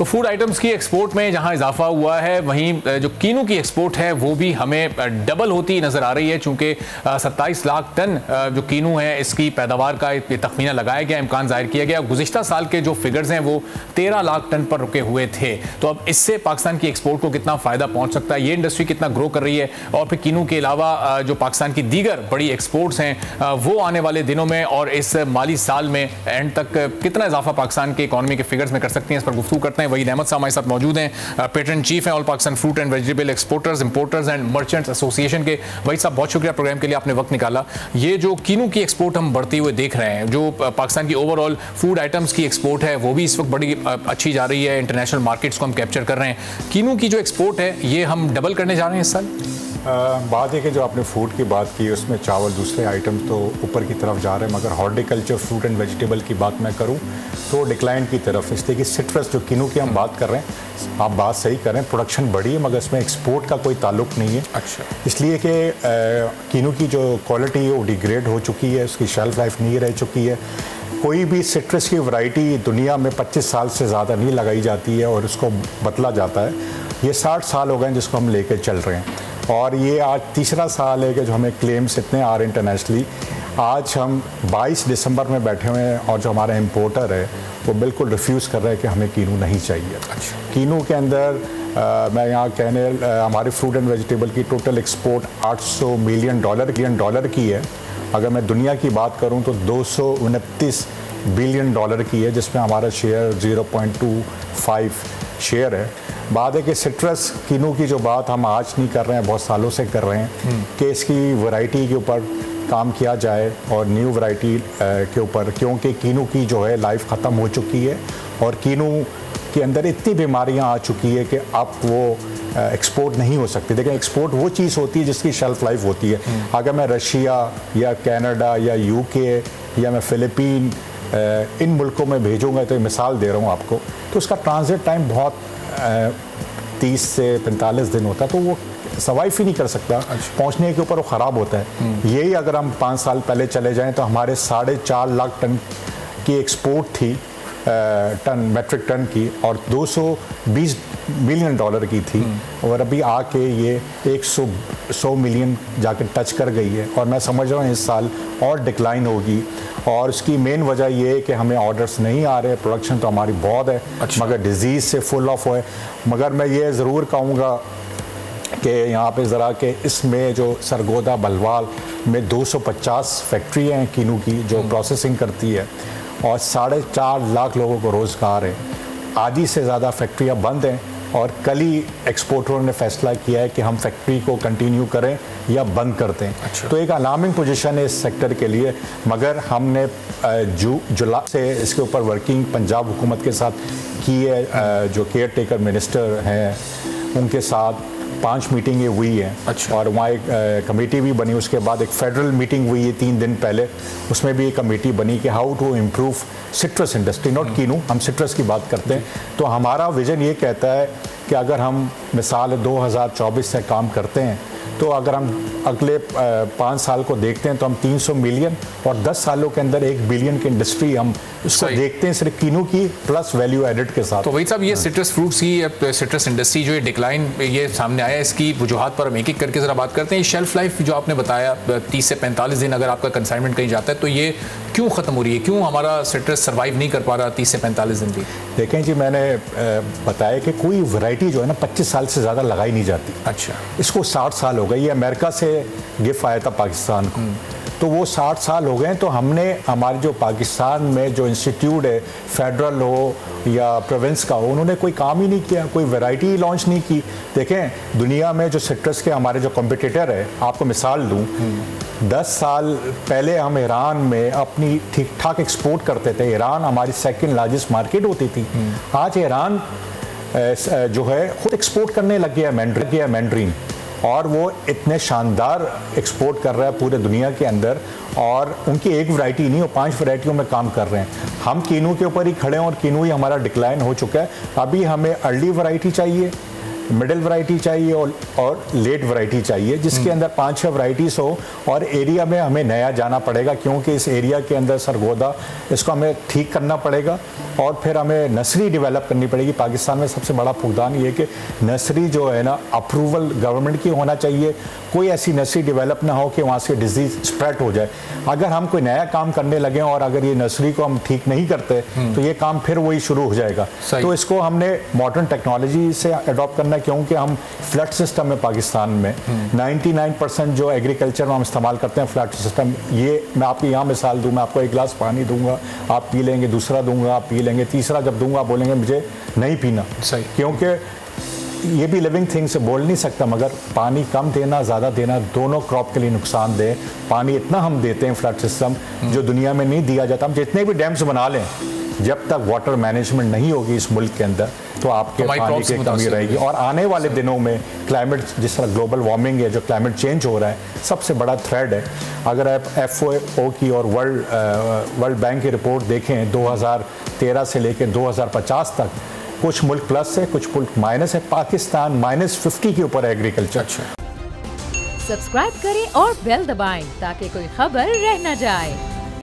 तो food items की export में जहां इजाफा हुआ है, वहीं जो कीनू की एक्सपोर्ट है वो भी हमें डबल होती नजर आ रही है, चूंकि 27 लाख टन जो कीनू है इसकी पैदावार का तखमीना लगाया गया, इम्कान जाहिर किया गया। गुज़िश्ता साल के जो फिगर्स हैं वो 13 लाख टन पर रुके हुए थे। तो अब इससे पाकिस्तान की एक्सपोर्ट को कितना फ़ायदा पहुँच सकता है, ये इंडस्ट्री कितना ग्रो कर रही है, और फिर कीनू के अलावा जो पाकिस्तान की दीगर बड़ी एक्सपोर्ट्स हैं वो आने वाले दिनों में और इस माली साल में एंड तक कितना इजाफा पाकिस्तान के इकॉनमी के फिगर्स में कर सकती हैं, इस पर गुफ्तगू करते हैं। वहीद अहमद साहब हमारे साथ मौजूद हैं, पेट्रन चीफ हैं all Pakistan fruit and vegetable exporters, importers and merchants association के। वहीद साहब बहुत शुक्रिया प्रोग्राम के लिए, आपने वक्त निकाला। ये जो कीनू की एक्सपोर्ट हम बढ़ती हुए देख रहे हैं, जो पाकिस्तान की ओवरऑल फूड आइटम्स की एक्सपोर्ट है वो भी इस वक्त बड़ी अच्छी जा रही है, इंटरनेशनल मार्केट्स को हम कैप्चर कर रहे हैं। कीनू की जो एक्सपोर्ट है ये हम डबल करने जा रहे हैं इस साल। बात है कि जो आपने फूड की बात की उसमें चावल दूसरे आइटम्स तो ऊपर की तरफ जा रहे हैं, मगर हॉर्टिकल्चर फ्रूट एंड वेजिटेबल की बात मैं करूं तो डिक्लाइन की तरफ, इसलिए कि सिट्रस जो कीनू की हम बात कर रहे हैं, आप बात सही कर रहे हैं, प्रोडक्शन बढ़ी है मगर इसमें एक्सपोर्ट का कोई ताल्लुक नहीं है। अच्छा, इसलिए कि कीनू की जो क्वालिटी है वो डिग्रेड हो चुकी है, उसकी शेल्फ लाइफ नहीं रह चुकी है। कोई भी सिट्रस की वैरायटी दुनिया में 25 साल से ज़्यादा नहीं लगाई जाती है और उसको बदला जाता है। ये 60 साल हो गए हैं जिसको हम लेकर चल रहे हैं, और ये आज तीसरा साल है कि जो हमें क्लेम्स इतने आ रहे इंटरनेशनली। आज हम 22 दिसंबर में बैठे हुए हैं और जो हमारा इम्पोर्टर है वो बिल्कुल रिफ्यूज़ कर रहे हैं कि हमें कीनू नहीं चाहिए। कीनू के अंदर मैं यहाँ कहने हमारी फ्रूट एंड वेजिटेबल की टोटल एक्सपोर्ट 800 मिलियन डॉलर की है। अगर मैं दुनिया की बात करूँ तो 229 बिलियन डॉलर की है, जिसमें हमारा शेयर 0.25 शेयर है। बात है कि सिट्रस कीनू की जो बात हम आज नहीं कर रहे हैं, बहुत सालों से कर रहे हैं कि इसकी वैरायटी के ऊपर काम किया जाए और न्यू वैरायटी के ऊपर, क्योंकि कीनू की जो है लाइफ ख़त्म हो चुकी है और कीनू के अंदर इतनी बीमारियां आ चुकी है कि अब वो एक्सपोर्ट नहीं हो सकती। देखिए, एक्सपोर्ट वो चीज़ होती है जिसकी शेल्फ लाइफ होती है। अगर मैं रशिया या कनाडा या यूके या मैं फ़िलिपीन इन मुल्कों में भेजूँगा, तो मिसाल दे रहा हूँ आपको, तो उसका ट्रांजिट टाइम बहुत 30 से 45 दिन होता है, तो वो सर्वाइव ही नहीं कर सकता। पहुंचने के ऊपर वो ख़राब होता है। यही अगर हम 5 साल पहले चले जाएं तो हमारे 4.5 लाख टन की एक्सपोर्ट थी, मेट्रिक टन की, और 220 मिलियन डॉलर की थी, और अभी आके ये 100 मिलियन जाके टच कर गई है। और मैं समझ रहा हूँ इस साल और डिक्लाइन होगी, और उसकी मेन वजह ये है कि हमें ऑर्डर्स नहीं आ रहे, प्रोडक्शन तो हमारी बहुत है। मगर डिज़ीज़ से फुल ऑफ है। मगर मैं ये ज़रूर कहूँगा कि यहाँ पे ज़रा कि इसमें जो सरगोदा बलवाल में 250 फैक्ट्री हैं कीनू की जो प्रोसेसिंग करती है, और 4.5 लाख लोगों को रोज़गार है। आधी से ज़्यादा फैक्ट्रियाँ बंद हैं, और कल ही एक्सपोर्टरों ने फैसला किया है कि हम फैक्ट्री को कंटिन्यू करें या बंद कर दें। तो एक अलार्मिंग पोजीशन है इस सेक्टर के लिए। मगर हमने जुलाई से इसके ऊपर वर्किंग पंजाब हुकूमत के साथ की है, जो केयर टेकर मिनिस्टर हैं उनके साथ 5 मीटिंगें हुई हैं। और वहाँ एक कमेटी भी बनी। उसके बाद एक फेडरल मीटिंग हुई है 3 दिन पहले, उसमें भी एक कमेटी बनी कि how to improve citrus industry, not kinnow, हम सिट्रस की बात करते हैं। तो हमारा विज़न ये कहता है कि अगर हम मिसाल 2024 से काम करते हैं, तो अगर हम अगले 5 साल को देखते हैं तो हम 300 मिलियन और 10 सालों के अंदर 1 बिलियन की इंडस्ट्री हम उसको देखते हैं सिर्फ कीनू की प्लस वैल्यू एडेड के साथ। तो वही साहब, ये सिट्रस फ्रूट्स की सिट्रस इंडस्ट्री जो ये डिक्लाइन ये सामने आया, इसकी वजूहात पर हम एक एक करके ज़रा बात करते हैं। शेल्फ लाइफ जो आपने बताया 30 से 45 दिन अगर आपका कंसाइनमेंट कहीं जाता है, तो ये क्यों ख़त्म हो रही है, क्यों हमारा सिट्रस सर्वाइव नहीं कर पा रहा 30 से 45 दिन भी? देखें जी, मैंने बताया कि कोई वैरायटी जो है ना 25 साल से ज़्यादा लगाई नहीं जाती। अच्छा, इसको 60 साल हो गए। ये अमेरिका से गिफ्ट आया था पाकिस्तान को, तो वो 60 साल हो गए। तो हमने हमारे जो पाकिस्तान में जो इंस्टीट्यूट है, फेडरल हो या प्रोविंस का हो, उन्होंने कोई काम ही नहीं किया, कोई वैरायटी लॉन्च नहीं की। देखें, दुनिया में जो सिट्रस के हमारे जो कॉम्पिटिटर है, आपको मिसाल दूं, 10 साल पहले हम ईरान में अपनी ठीक ठाक एक्सपोर्ट करते थे। ईरान हमारी सेकंड लार्जेस्ट मार्केट होती थी। आज ईरान जो है खुद एक्सपोर्ट करने लग गया है मैंड्रीन, और वो इतने शानदार एक्सपोर्ट कर रहा है पूरे दुनिया के अंदर, और उनकी एक वैरायटी नहीं, वो 5 वैरायटियों में काम कर रहे हैं। हम कीनू के ऊपर ही खड़े हैं और कीनू ही हमारा डिक्लाइन हो चुका है। अभी हमें अर्ली वैरायटी चाहिए मिडिल वैरायटी चाहिए और लेट वैरायटी चाहिए, जिसके अंदर 5-6 वैरायटीज़ हो। और एरिया में हमें नया जाना पड़ेगा, क्योंकि इस एरिया के अंदर सरगोदा इसको हमें ठीक करना पड़ेगा और फिर हमें नर्सरी डेवलप करनी पड़ेगी। पाकिस्तान में सबसे बड़ा फुकदान ये कि नर्सरी जो है ना, अप्रूवल गवर्नमेंट की होना चाहिए। कोई ऐसी नर्सरी डेवलप ना हो कि वहाँ से डिजीज़ स्प्रेड हो जाए। अगर हम कोई नया काम करने लगे और अगर ये नर्सरी को हम ठीक नहीं करते तो ये काम फिर वही शुरू हो जाएगा। तो इसको हमने मॉडर्न टेक्नोलॉजी से अडॉप्ट करना है, क्योंकि हम फ्लड सिस्टम में पाकिस्तान में 99% जो एग्रीकल्चर में हम इस्तेमाल करते हैं फ्लड सिस्टम। ये मैं आपकी यहाँ मिसाल दूँ, मैं आपको एक गिलास पानी दूंगा, आप पी लेंगे, दूसरा दूंगा, आप पी लेंगे, तीसरा जब दूंगा बोलेंगे मुझे नहीं पीना। सही। क्योंकि ये भी लिविंग थिंग से बोल नहीं सकता, मगर पानी कम देना ज़्यादा देना दोनों क्रॉप के लिए नुकसान दे। पानी इतना हम देते हैं फ्लड सिस्टम जो दुनिया में नहीं दिया जाता। हम जितने भी डैम्स बना लें, जब तक वाटर मैनेजमेंट नहीं होगी इस मुल्क के अंदर तो आपके पानी की कमी रहेगी। और आने वाले दिनों में क्लाइमेट, जिस तरह ग्लोबल वार्मिंग है, जो क्लाइमेट चेंज हो रहा है, सबसे बड़ा थ्रेड है। अगर आप FAO की और वर्ल्ड बैंक की रिपोर्ट देखें 2013 से लेकर 2050 तक, कुछ मुल्क प्लस है, कुछ मुल्क माइनस है। पाकिस्तान -50 के ऊपर एग्रीकल्चर। सब्सक्राइब करें और बेल दबाएं ताकि कोई खबर रह न जाए।